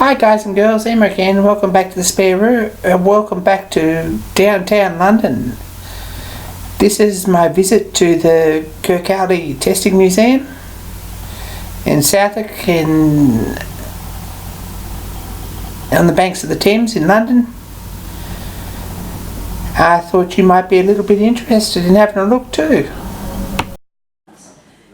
Hi guys and girls, Emma again. Welcome back to the spare room. Welcome back to downtown London. This is my visit to the Kirkaldy Testing Museum in Southwark on the banks of the Thames in London. I thought you might be a little bit interested in having a look too.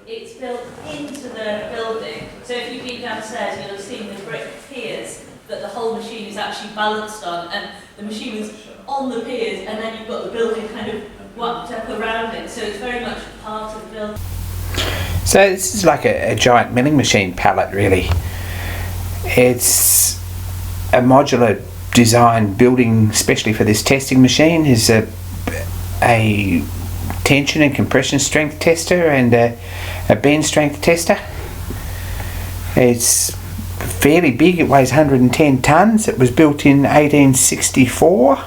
It's built into the building, so if you've been downstairs you'll have seen the brick piers that the whole machine is actually balanced on, and the machine is on the piers and then you've got the building kind of wrapped up around it, so it's very much part of the building. So this is like a giant milling machine pallet really. It's a modular design building especially for this testing machine. Is a tension and compression strength tester and a bend strength tester. It's fairly big, it weighs 110 tonnes. It was built in 1864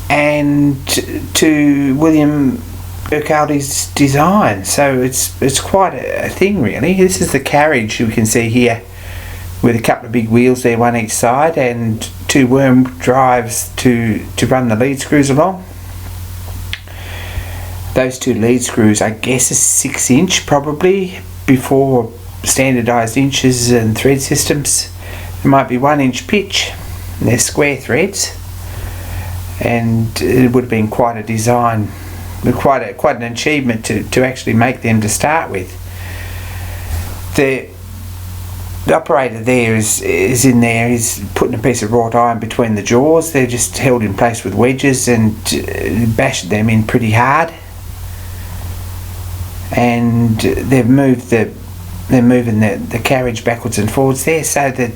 and to William Kirkaldy's design, so it's quite a thing really. This is the carriage we can see here with a couple of big wheels there, one each side, and two worm drives to run the lead screws along. Those two lead screws I guess are 6-inch probably, before standardised inches and thread systems. There might be 1-inch pitch, and they're square threads, and it would have been quite a design, quite an achievement to actually make them to start with. The operator there is in there, he's putting a piece of wrought iron between the jaws. They're just held in place with wedges and bashed them in pretty hard. And they're moving the carriage backwards and forwards there so that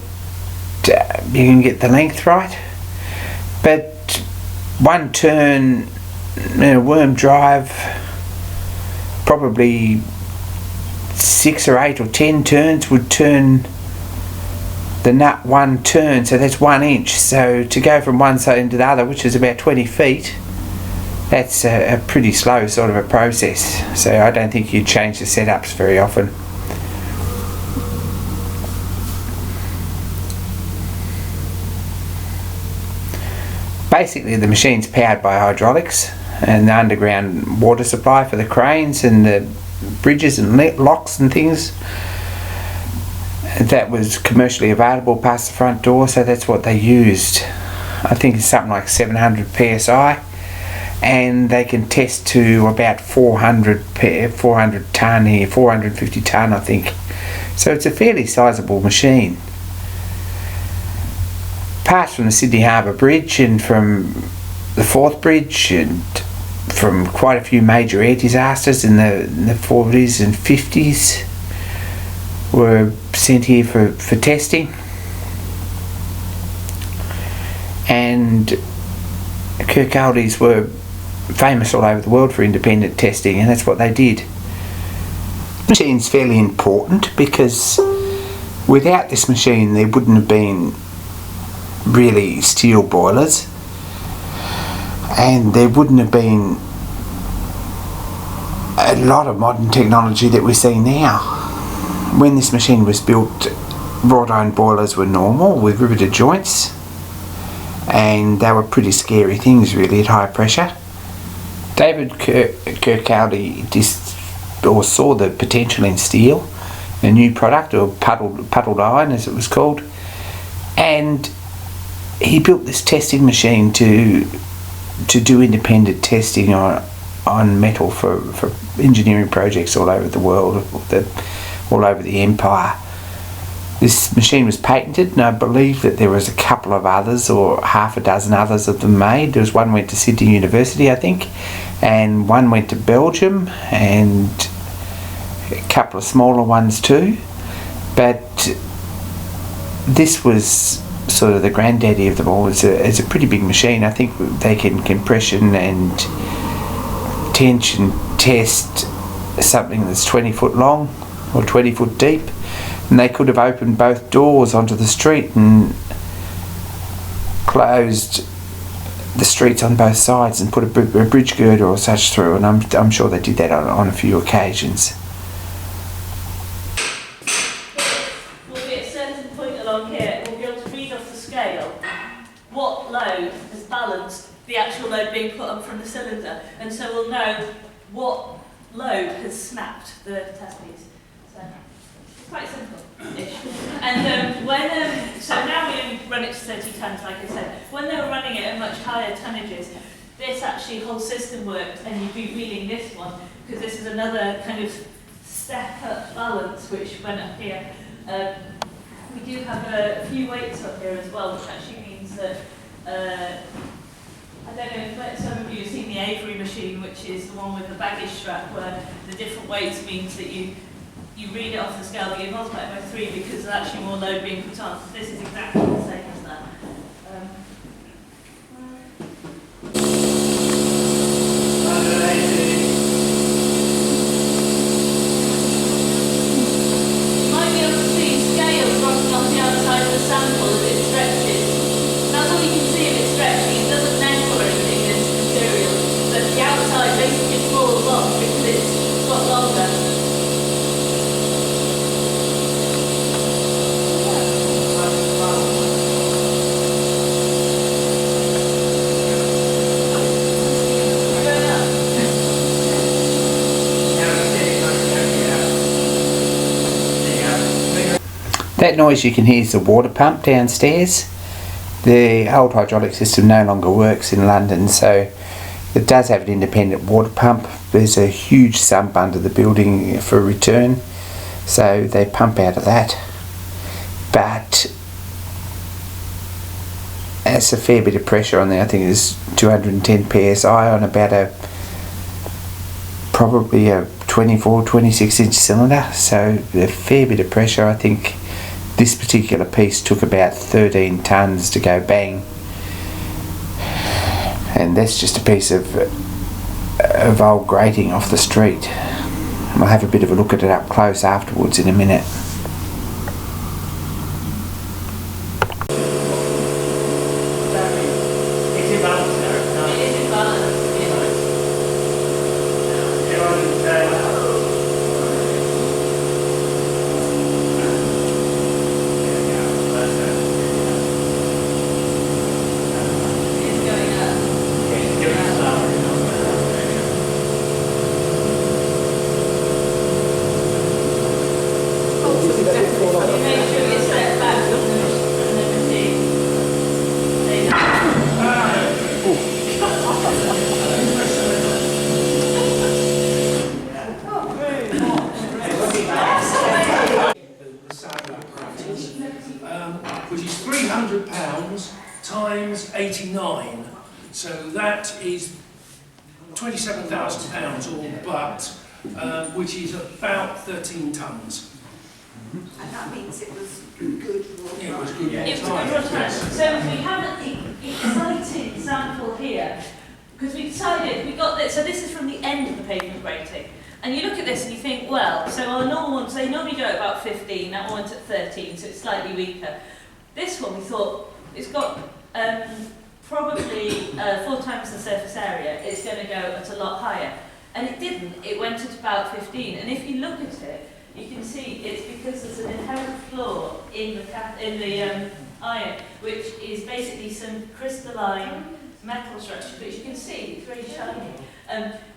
you can get the length right. But one turn, worm drive, probably 6 or 8 or 10 turns would turn the nut one turn, so that's 1 inch. So to go from one side into the other, which is about 20 feet, that's a pretty slow sort of a process. So I don't think you'd change the setups very often. Basically the machine's powered by hydraulics and the underground water supply for the cranes and the bridges and locks and things. That was commercially available past the front door, so that's what they used. I think it's something like 700 psi, and they can test to about 400 tonne here, 450 tonne I think. So it's a fairly sizable machine. Parts from the Sydney Harbour Bridge and from the Forth Bridge and from quite a few major air disasters in the 40s and 50s were sent here for testing. And Kirkaldy's were famous all over the world for independent testing, and that's what they did. The machine's fairly important because without this machine there wouldn't have been really steel boilers, and there wouldn't have been a lot of modern technology that we see now. When this machine was built, wrought iron boilers were normal with riveted joints, and they were pretty scary things really at high pressure. David Kirkaldy saw the potential in steel, a new product, or puddled iron as it was called, and he built this testing machine to do independent testing on metal for engineering projects all over the world, all over the empire. This machine was patented, and I believe that there was a couple of others, or half a dozen others of them made. There was one went to Sydney University I think, and one went to Belgium, and a couple of smaller ones too. But this was sort of the granddaddy of them all. It's a pretty big machine. I think they can compression and tension test something that's 20 foot long or 20 foot deep, and they could have opened both doors onto the street and closed the streets on both sides and put a bridge girder or such through, and I'm sure they did that on a few occasions. Will be at certain point along here, we'll be able to read off the scale what load has balanced the actual load being put on from the cylinder, and so we'll know what load has snapped the test piece. So it's quite simple-ish. And so now we only run it to 30 tons, like I said. When they were running it at much higher tonnages, this actually whole system worked, and you'd be reading this one, because this is another kind of step-up balance which went up here. We do have a few weights up here as well, which actually means that, I don't know if some of you have seen the Avery machine, which is the one with the baggage strap, where the different weights means that you read it off the scale, but you multiply it by 3 because there's actually more load being put on. This is exactly the same as that. Sample as it stretches. That's all you can see if it's stretching. It doesn't neck or anything, this material. But the outside basically falls off because it's got longer. That noise you can hear is the water pump downstairs. The old hydraulic system no longer works in London, so it does have an independent water pump. There's a huge sump under the building for return, so they pump out of that. But it's a fair bit of pressure on there. I think it's 210 psi on about probably a 26 inch cylinder, so a fair bit of pressure. I think this particular piece took about 13 tons to go bang, and that's just a piece of old grating off the street. I'll have a bit of a look at it up close afterwards in a minute. Which is £300 times 89, so that is £27,000 all but, which is about 13 tonnes. And that means it was good raw time. Yeah, it was good raw It was time. good raw time. So we have an exciting sample here, because we decided, we got this, so this is from the end of the pavement grating. And you look at this and you think, well, so our normal ones, they normally go at about 15, that one's at 13, so it's slightly weaker. This one we thought, it's got probably 4 times the surface area, it's going to go at a lot higher. And it didn't, it went at about 15. And if you look at it, you can see it's because there's an inherent flaw in the iron, which is basically some crystalline metal structure, which you can see, it's very shiny.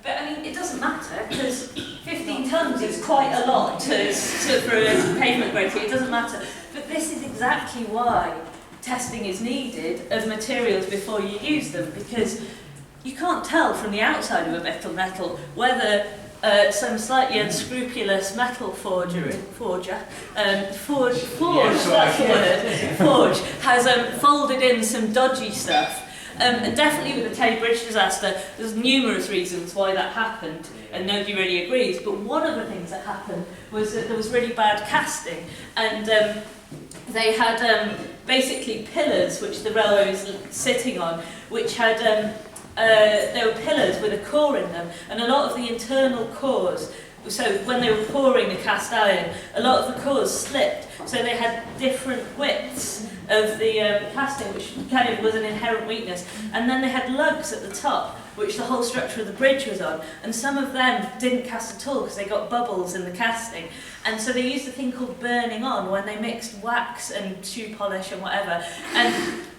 But I mean, it doesn't matter, because 15 tonnes is quite a lot for a pavement grating, it doesn't matter. But this is exactly why testing is needed of materials before you use them, because you can't tell from the outside of a metal whether some slightly unscrupulous metal forge has folded in some dodgy stuff. And definitely with the Tay Bridge disaster, there's numerous reasons why that happened, and nobody really agrees. But one of the things that happened was that there was really bad casting, and they had basically pillars which the railway was sitting on, which had there were pillars with a core in them, and a lot of the internal cores. So when they were pouring the cast iron, a lot of the cores slipped, so they had different widths of the casting, which kind of was an inherent weakness. And then they had lugs at the top, which the whole structure of the bridge was on, and some of them didn't cast at all because they got bubbles in the casting. And so they used a thing called burning on, when they mixed wax and shoe polish and whatever, and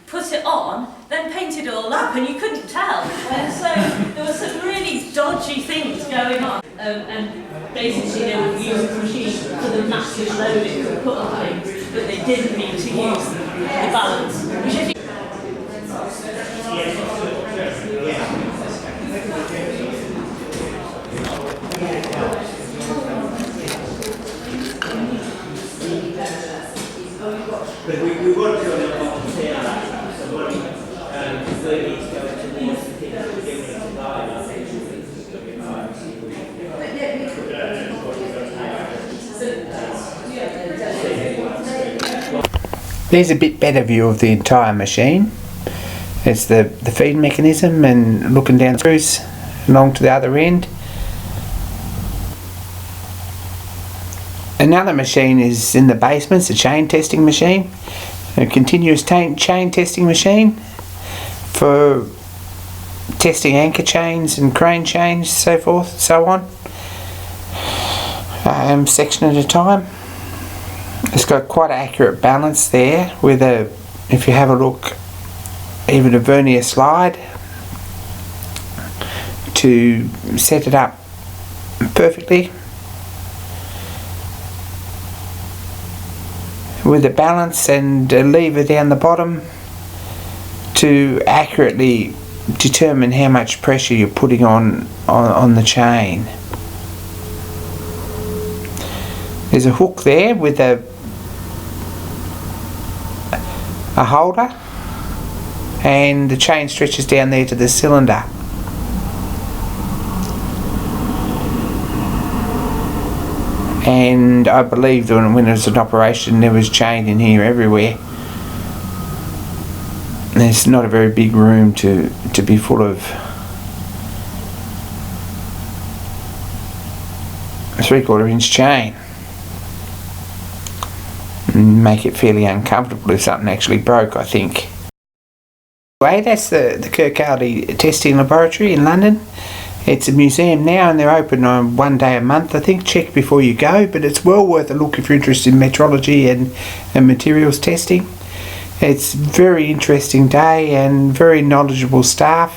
put it on, then painted it all up, and you couldn't tell. And so there were some really dodgy things going on. And basically they would use the machine for the massive loading to put on things, but they didn't need to use the balance. Which I think but we want to compare that. So what we need to go towards the things that we're doing tonight, I think. There's a bit better view of the entire machine. It's the feed mechanism and looking down the screws along to the other end. Another machine is in the basement. It's a chain testing machine, a continuous chain testing machine for testing anchor chains and crane chains, so forth, so on, section at a time. It's got quite an accurate balance there with a, if you have a look, even a vernier slide to set it up perfectly. With a balance and a lever down the bottom to accurately determine how much pressure you're putting on the chain. There's a hook there with a holder, and the chain stretches down there to the cylinder. And I believe that when it was in operation there was chain in here everywhere. There's not a very big room to be full of 3/4 inch chain. And make it fairly uncomfortable if something actually broke, I think. Anyway, that's the Kirkaldy testing laboratory in London. It's a museum now and they're open on one day a month, I think. Check before you go, but it's well worth a look if you're interested in metrology and materials testing. It's a very interesting day and very knowledgeable staff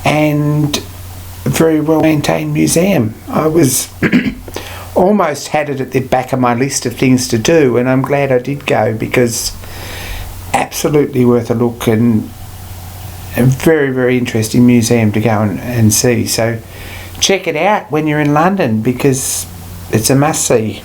and a very well maintained museum. I was almost had it at the back of my list of things to do, and I'm glad I did go, because absolutely worth a look and a very, very interesting museum to go and see. So check it out when you're in London, because it's a must see.